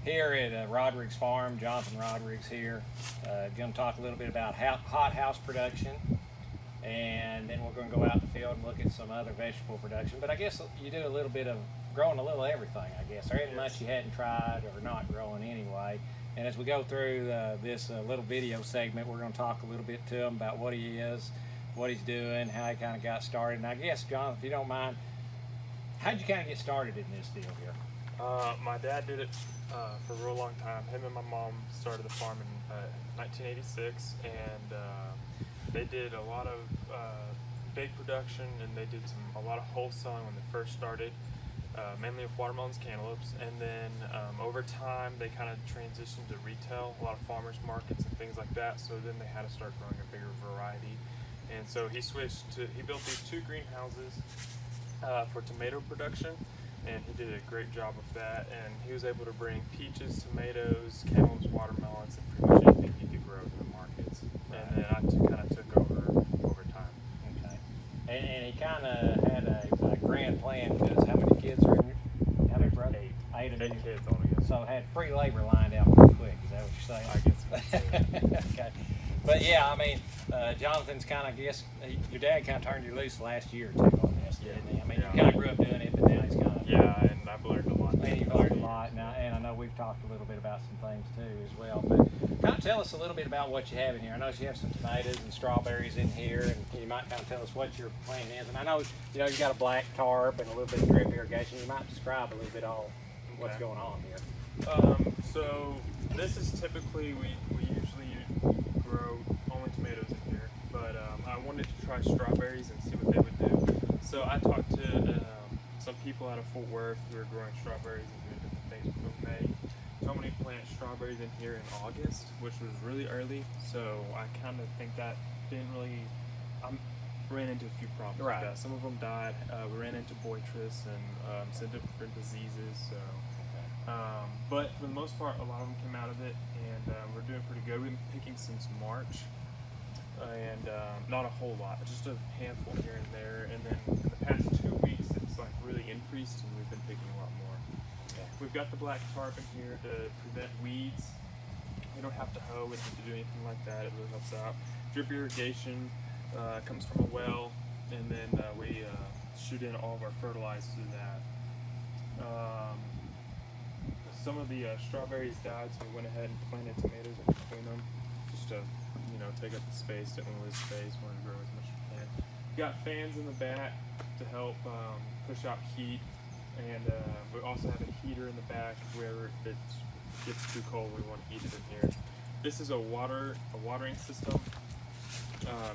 here at Rodrigs Farm. Jonathan Rodrigs here. Going to talk a little bit about hothouse production, and then we're going to go out in the field and look at some other vegetable production. But I guess you do a little bit of growing a little everything, I guess. There ain't much you hadn't tried or not growing anyway. And as we go through this little video segment, we're going to talk a little bit to him about what he is, what he's doing, how he kind of got started. And I guess, John, if you don't mind, how'd you kind of get started in this deal here? My dad did it for a real long time. Him and my mom started the farm in 1986, and they did a lot of big production, and they did a lot of wholesaling when they first started. Mainly with watermelons, cantaloupes, and then over time they kind of transitioned to retail, a lot of farmers markets and things like that. So then they had to start growing a bigger variety, and so he built these 2 greenhouses for tomato production, and he did a great job with that. And he was able to bring peaches, tomatoes, cantaloupes, watermelons, and pretty much anything he could grow to the markets. And then I kind of took over time. Okay, and he kind of had a grand plan, because how many kids are in here? How many brothers? 8 of you. 8 kids altogether. So had free labor lined out pretty quick. Is that what you're saying? I guess. Okay, but yeah, I mean, Jonathan's kind of, your dad kind of turned you loose the last year or 2 on this, didn't he? I mean, you kind of grew up doing it, but now he's kind of and I've learned a lot. And you've learned a lot now, and I know we've talked a little bit about some things too as well. But kind of tell us a little bit about what you have in here. I know you have some tomatoes and strawberries in here, and you might kind of tell us what your plan is. And I know you got a black tarp and a little bit of drip irrigation. You might describe a little bit all what's going on here. So this is typically we usually grow only tomatoes in here, but I wanted to try strawberries and see what they would do. So I talked to some people out of Fort Worth who are growing strawberries and doing different things with May. Told me to plant strawberries in here in August, which was really early. So I kind of think that didn't really. Ran into a few problems with that. Some of them died. We ran into boitress and some different diseases. So, but for the most part, a lot of them came out of it, and we're doing pretty good. We've been picking since March, and not a whole lot, just a handful here and there. And then in the past 2 weeks, it's like really increased, and we've been picking a lot more. We've got the black tarp in here to prevent weeds. We don't have to hoe, we don't have to do anything like that. It really helps out. Drip irrigation comes from a well, and then we shoot in all of our fertilizers through that. Some of the strawberries died, so we went ahead and planted tomatoes in between them, just to take up the space. Didn't want to lose space, wanted to grow as much as we can. We got fans in the back to help push out heat, and we also have a heater in the back where if it gets too cold, we want to heat it in here. This is a watering system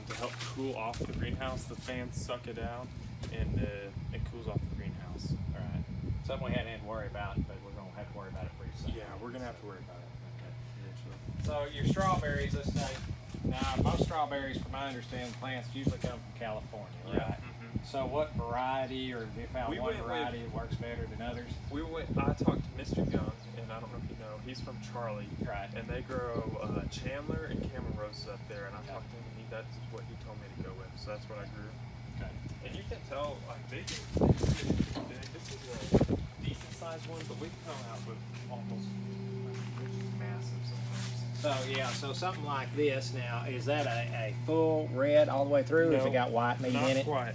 to help cool off the greenhouse. The fans suck it down, and it cools off the greenhouse. All right. Something we hadn't had to worry about, but we're going to have to worry about it pretty soon. Yeah, we're going to have to worry about it eventually. So your strawberries, let's say, now most strawberries, from my understanding, plants usually come from California, right? Mm-hmm. So what variety, or have you found one variety that works better than others? I talked to Mr. Young, and I don't know if you know, he's from Charlie. Right. And they grow Chandler and Cameron roses up there, and I talked to him, and that's what he told me to go with, so that's what I grew. Okay. And you can tell, like, they get pretty big. This is a decent sized one, but we can come out with almost massive sometimes. So yeah, so something like this now, is that a full red all the way through, or has it got white meat in it? Not quite.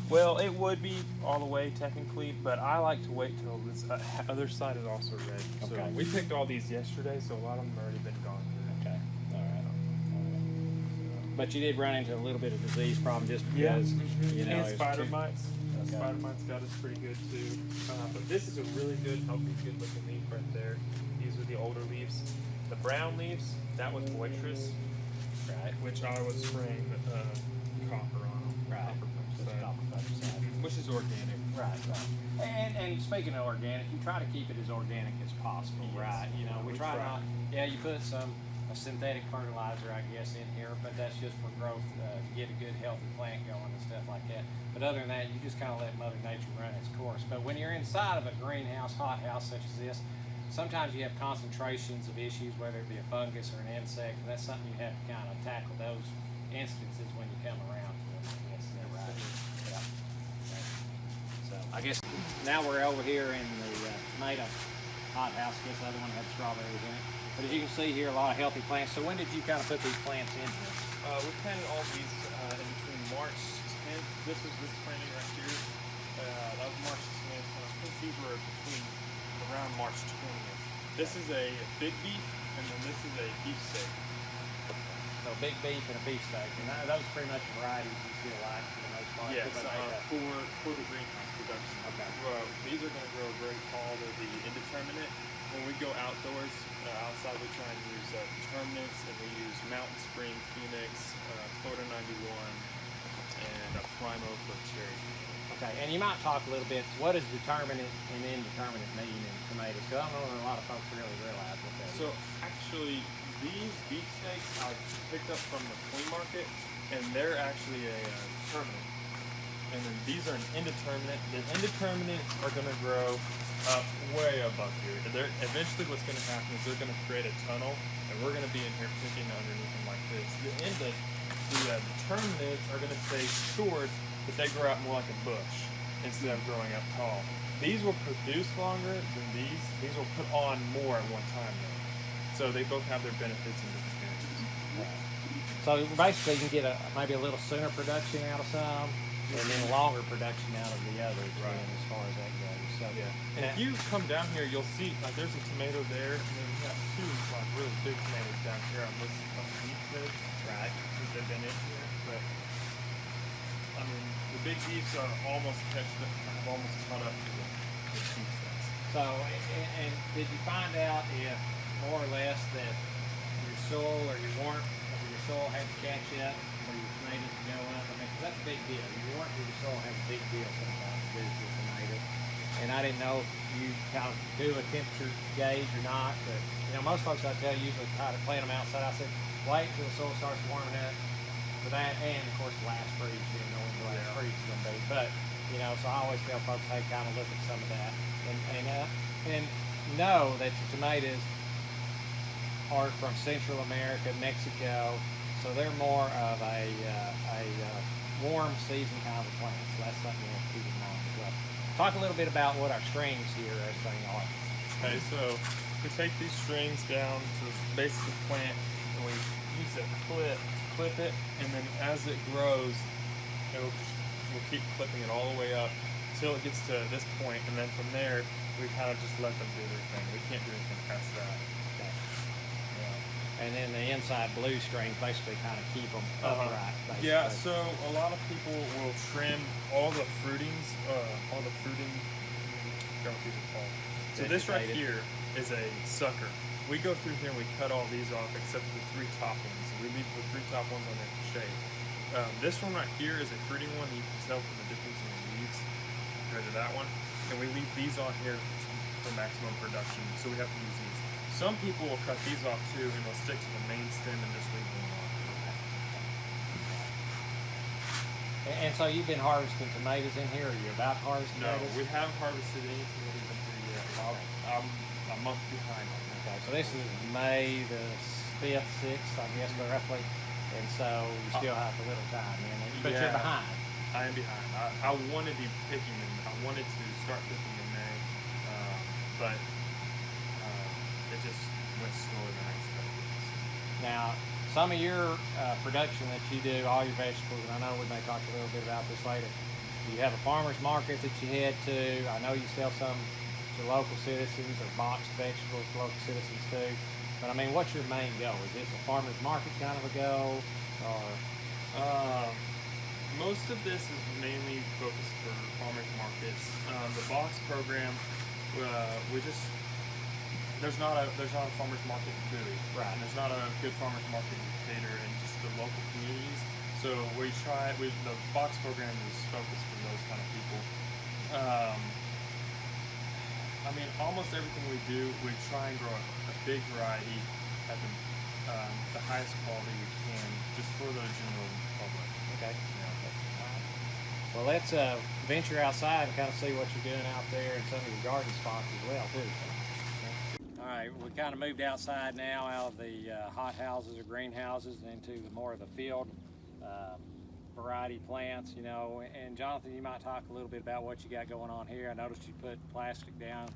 Well, it would be all the way technically, but I like to wait till this other side is also red. So Okay. we picked all these yesterday, so a lot of them have already been gone. Okay, all right. But you did run into a little bit of disease problem just because, and spider mites. Spider mites got us pretty good too. But this is a really good, healthy, good looking leaf right there. These are the older leaves. The brown leaves, that was boitress, right, which I was spraying copper on them. Right. Copper fungicide, which is organic. Right. And speaking of organic, you try to keep it as organic as possible, Yes. right? We try not. Yeah, you put a synthetic fertilizer, I guess, in here, but that's just for growth, to get a good healthy plant going and stuff like that. But other than that, you just kind of let Mother Nature run its course. But when you're inside of a greenhouse, hothouse such as this, sometimes you have concentrations of issues, whether it be a fungus or an insect, and that's something you have to kind of tackle those instances when you come around to them, I guess. Is that right? Yeah. Okay. So I guess now we're over here in the tomato hothouse. I guess the other one had strawberries in it. But as you can see here, a lot of healthy plants. So when did you kind of put these plants in here? We planted all these in between March 10th. This planting right here. That was March 10th, and I think these were between around March 20th. This is a big beef, and then this is a beef steak. So big beef and a beef steak, and those are pretty much varieties you still like for the most part. Yes, But for the greenhouse production. Okay. These are going to grow very tall. They're the indeterminate. When we go outdoors, outside, we try and use determinants, and we use Mountain Spring, Phoenix, Florida 91, and a Primo for cherry. Okay, and you might talk a little bit, what does determinate and indeterminate mean in tomatoes? Because I don't know that a lot of folks really realize what that is. So actually, these beefsteaks I picked up from the flea market, and they're actually a determinate. And then these are an indeterminate. The indeterminates are going to grow up way above here. Eventually what's going to happen is they're going to create a tunnel, and we're going to be in here picking underneath them like this. The determinates are going to stay short, but they grow out more like a bush instead of growing up tall. These will produce longer than these. These will put on more at one time though. So they both have their benefits and disadvantages. Right. So basically you can get maybe a little sooner production out of some, and then longer production out of the others, Right. as far as that goes. So, Yeah. And if you come down here, you'll see like there's a tomato there, and then we got two like really big tomatoes down here on this beef bed. Right. They've been in here, but I mean the big beefs are almost have almost caught up to the beef steaks. So, and did you find out if more or less that your soil or your warmth of your soil had to catch up for your tomatoes to go up? I mean, 'cause that's a big deal. Your warmth of your soil has a big deal sometimes to do with your tomatoes. And I didn't know if you kind of do a temperature gauge or not, but most folks I tell usually try to plant them outside. I said, wait till the soil starts warming up for that, and of course the last freeze, you don't know when the last freeze is going to be. But so I always tell folks, hey, kind of look at some of that, and know that your tomatoes are from Central America, Mexico, so they're more of a warm season kind of a plant. So that's something you have to keep in mind as well. Talk a little bit about what our strings here and everything are. Okay, so we take these strings down to the base of the plant, and we use a clip it, and then as it grows, we'll keep clipping it all the way up until it gets to this point, and then from there we kind of just let them do their thing. We can't do anything past that. Okay. And then the inside blue strings basically kind of keep them upright. Basically. Yeah, so a lot of people will trim all the fruitings, I forgot what these are called. So this right here is a sucker. We go through here and we cut all these off except for the three top ones. We leave the three top ones on there for shade. This one right here is a fruiting one. You can tell from the difference in the leaves compared to that one. And we leave these on here for maximum production, so we have to use these. Some people will cut these off too, and they'll stick to the main stem and just leave them on. And so you've been harvesting tomatoes in here, or you're about to harvest No, tomatoes? we haven't harvested any tomatoes in here yet. I'm a month behind on that. Okay, so this is May the 5th, 6th, I guess, roughly. And so you still have a little time, but you're behind. I am behind. I wanted to be picking them. I wanted to start picking in May, but it just went slower than I expected. Now, some of your production that you do, all your vegetables, and I know we may talk a little bit about this later. You have a farmer's market that you head to. I know you sell some to local citizens or boxed vegetables to local citizens too. But I mean, what's your main goal? Is this a farmer's market kind of a goal, or? Most of this is mainly focused for farmers markets. The box program, there's not a farmers market in Bowie, Right. And there's not a good farmers market in Decatur and just the local communities. So the box program is focused for those kind of people. I mean, almost everything we do, we try and grow a big variety at the highest quality we can, just for the general public. Okay. Well, let's venture outside and kind of see what you're doing out there in some of your garden spots as well, too. All right, we kind of moved outside now out of the hot houses or greenhouses and into more of the field variety plants, And Jonathan, you might talk a little bit about what you got going on here. I noticed you put plastic down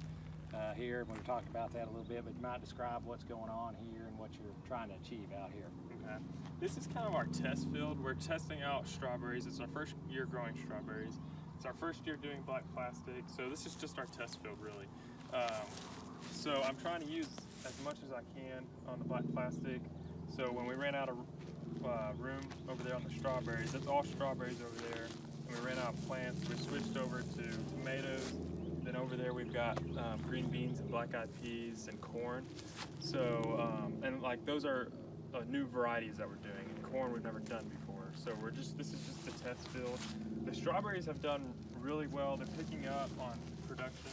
here. We were talking about that a little bit, but you might describe what's going on here and what you're trying to achieve out here. Okay. This is kind of our test field. We're testing out strawberries. It's our first year growing strawberries. It's our first year doing black plastic, so this is just our test field, really. So I'm trying to use as much as I can on the black plastic. So when we ran out of room over there on the strawberries, that's all strawberries over there. And we ran out of plants, we switched over to tomatoes. Then over there we've got green beans and black-eyed peas and corn. So, and like those are new varieties that we're doing, and corn we've never done before. So this is just the test field. The strawberries have done really well. They're picking up on production.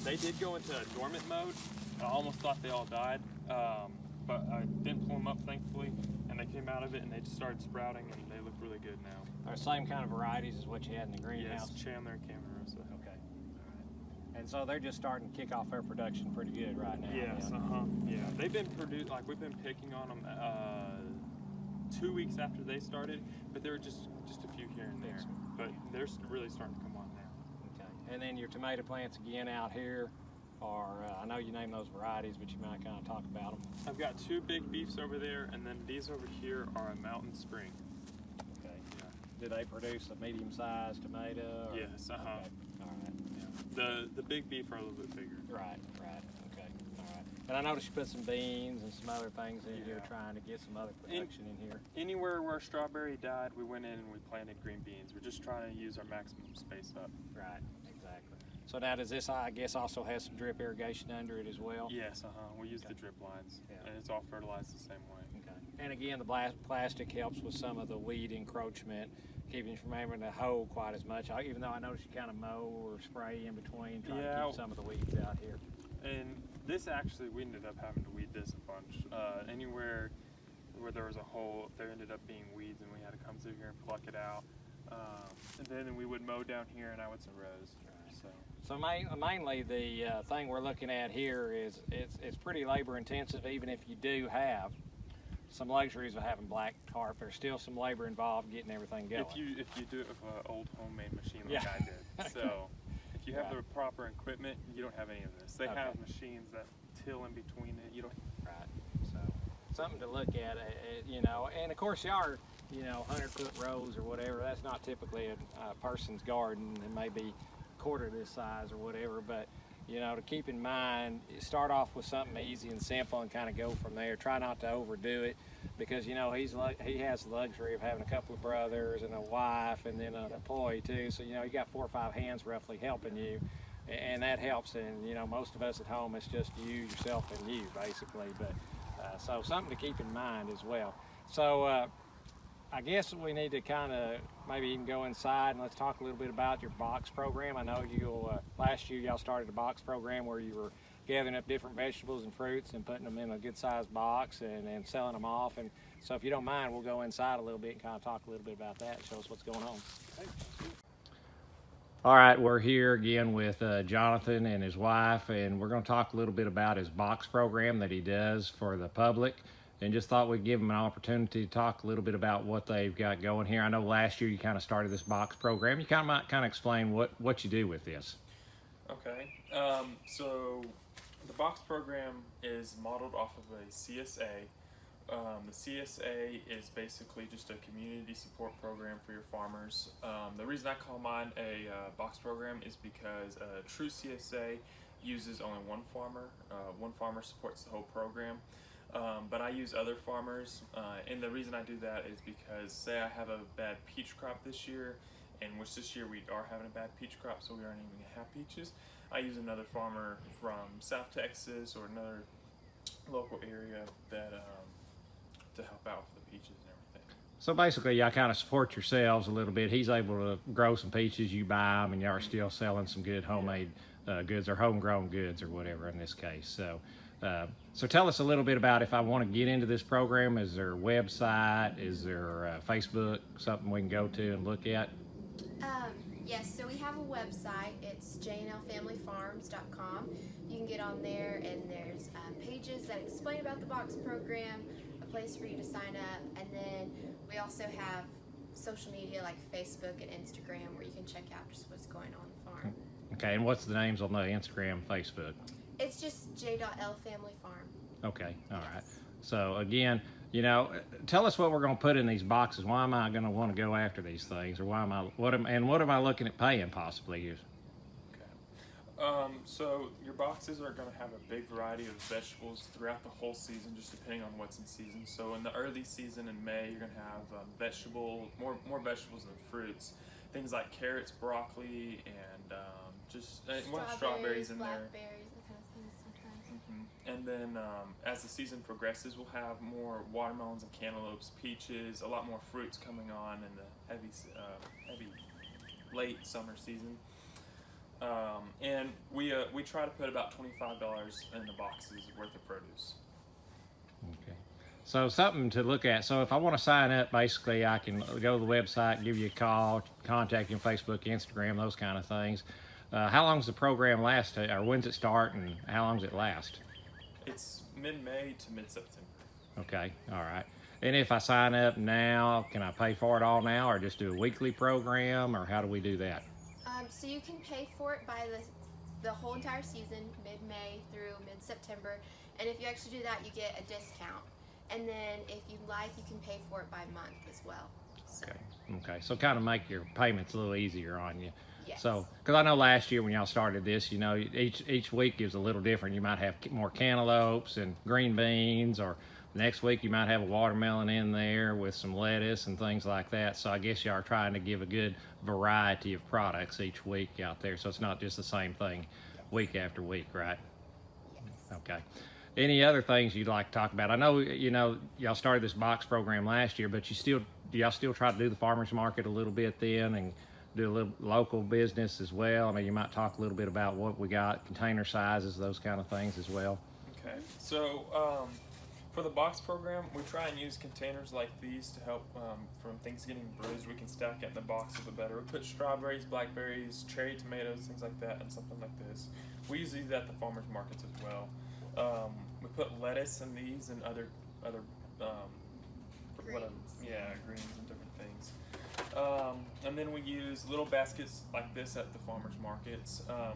They did go into a dormant mode. I almost thought they all died, but I didn't pull them up, thankfully, and they came out of it and they just started sprouting, and they look really good now. Are the same kind of varieties as what you had in the greenhouse? Yes, Chandler and Camarosa. Okay. All right. And so they're just starting to kick off their production pretty good right now. Yes, yeah. They've been like we've been picking on them 2 weeks after they started, but there were just a few here and there. But they're really starting to come on now. Okay. And then your tomato plants again out here are, I know you named those varieties, but you might kind of talk about them. I've got 2 big beefs over there, and then these over here are a Mountain Spring. Okay. Yeah. Do they produce a medium-sized tomato? Or? Yes. Okay. All right. Yeah. The big beef are a little bit bigger. Right. Okay. All right. And I noticed you put some beans and some other things in here, trying to get some other production in here. Anywhere where strawberry died, we went in and we planted green beans. We're just trying to use our maximum space up. Right. Exactly. So now does this, I guess, also has some drip irrigation under it as well? Yes. We use the drip lines, and it's all fertilized the same way. Okay. And again, the plastic helps with some of the weed encroachment, keeping you from having to hoe quite as much. Even though I noticed you kind of mow or spray in between, trying to keep some of the weeds out here. And this actually, we ended up having to weed this a bunch. Anywhere where there was a hole, there ended up being weeds, and we had to come through here and pluck it out. And then we would mow down here, and I would some rows. So mainly the thing we're looking at here is it's pretty labor intensive. Even if you do have some luxuries of having black tarp, there's still some labor involved getting everything going. If you do it with an old homemade machine like I did. So if you have the proper equipment, you don't have any of this. They have machines that till in between it. You don't. Right. So something to look at, you know. And of course, you are, 100-foot rows or whatever. That's not typically a person's garden. It may be quarter this size or whatever, but to keep in mind, start off with something easy and simple and kind of go from there. Try not to overdo it, because he has the luxury of having a couple of brothers and a wife and then an employee too, so you got 4 or 5 hands roughly helping you, and that helps. And most of us at home, it's just you, yourself, and you basically, but so something to keep in mind as well. So I guess we need to kind of maybe even go inside and let's talk a little bit about your box program. I know last year y'all started a box program where you were gathering up different vegetables and fruits and putting them in a good sized box and selling them off. And so if you don't mind, we'll go inside a little bit and kind of talk a little bit about that and show us what's going on. All right, we're here again with Jonathan and his wife, and we're going to talk a little bit about his box program that he does for the public. And just thought we'd give them an opportunity to talk a little bit about what they've got going here. I know last year you kind of started this box program. You might explain what you do with this. Okay. So the box program is modeled off of a CSA. The CSA is basically just a community support program for your farmers. The reason I call mine a box program is because a true CSA uses only one farmer. One farmer supports the whole program. But I use other farmers, and the reason I do that is because, say I have a bad peach crop this year, and which this year we are having a bad peach crop, so we aren't even going to have peaches. I use another farmer from South Texas or another local area that to help out with the peaches and everything. So basically, y'all kind of support yourselves a little bit. He's able to grow some peaches, you buy them, and y'all are still selling some good homemade goods or homegrown goods or whatever in this case. So tell us a little bit about, if I want to get into this program, is there a website, is there Facebook, something we can go to and look at? Yes, so we have a website. It's jnlfamilyfarms.com. You can get on there, and there's pages that explain about the box program, a place for you to sign up, and then we also have social media like Facebook and Instagram where you can check out just what's going on the farm. Okay, and what's the names on the Instagram, Facebook? It's just J.L Family Farm. Okay, all right. Yes. So again, tell us what we're going to put in these boxes. Why am I going to want to go after these things, or what am I looking at paying possibly? So your boxes are going to have a big variety of vegetables throughout the whole season, just depending on what's in season. So in the early season in May, you're going to have more vegetables than fruits. Things like carrots, broccoli, and strawberries in there. Blackberries, that kind of thing sometimes. And then as the season progresses, we'll have more watermelons and cantaloupes, peaches, a lot more fruits coming on in the heavy late summer season. And we try to put about $25 in the boxes worth of produce. Okay. So something to look at. So if I want to sign up, basically I can go to the website, give you a call, contact you on Facebook, Instagram, those kind of things. How long does the program last, or when's it start, and how long does it last? It's mid-May to mid-September. Okay, all right. And if I sign up now, can I pay for it all now, or just do a weekly program, or how do we do that? So you can pay for it by the whole entire season, mid-May through mid-September. And if you actually do that, you get a discount. And then if you'd like, you can pay for it by month as well. So, Okay. So kind of make your payments a little easier on you. yes. So, because I know last year when y'all started this, each week is a little different. You might have more cantaloupes and green beans, or next week you might have a watermelon in there with some lettuce and things like that. So I guess y'all are trying to give a good variety of products each week out there. So it's not just the same thing week after week, right? Yes. Okay. Any other things you'd like to talk about? I know, y'all started this box program last year, but y'all still try to do the farmers market a little bit then, and do a little local business as well? I mean, you might talk a little bit about what we got, container sizes, those kind of things as well. Okay. So for the box program, we try and use containers like these to help from things getting bruised. We can stack it in the box a bit better. We put strawberries, blackberries, cherry tomatoes, things like that, and something like this. We use these at the farmers markets as well. We put lettuce in these and other Greens. greens and different things. And then we use little baskets like this at the farmers markets. I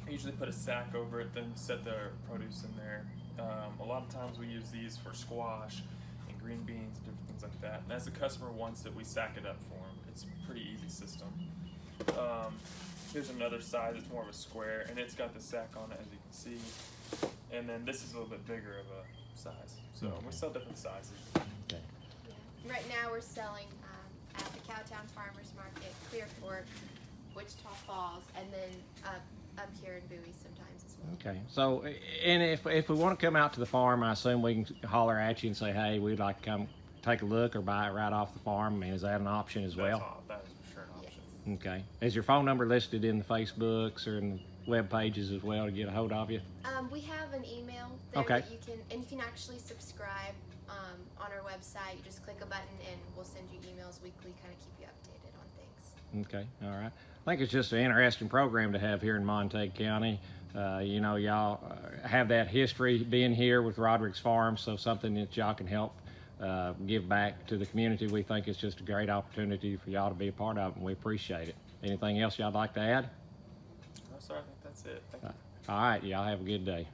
usually put a sack over it, then set the produce in there. A lot of times we use these for squash and green beans and different things like that. And as the customer wants it, we sack it up for them. It's a pretty easy system. Here's another size. It's more of a square, and it's got the sack on it, as you can see. And then this is a little bit bigger of a size. So we sell different sizes. Okay. Yeah. Right now we're selling at the Cowtown Farmers Market, Clear Fork, Wichita Falls, and then up here in Bowie sometimes as well. Okay. So, and if we want to come out to the farm, I assume we can holler at you and say, hey, we'd like to come take a look or buy it right off the farm. I mean, is that an option as well? That is for sure an option. Yes. Okay. Is your phone number listed in the Facebooks or in the web pages as well to get a hold of you? We have an email there Okay. that you can actually subscribe on our website. You just click a button and we'll send you emails weekly, kind of keep you updated on things. Okay, all right. I think it's just an interesting program to have here in Montague County. Y'all have that history being here with Rodrigs Farm, so something that y'all can help give back to the community. We think it's just a great opportunity for y'all to be a part of, and we appreciate it. Anything else y'all like to add? No, sir, I think that's it. Thank you. All right, y'all have a good day.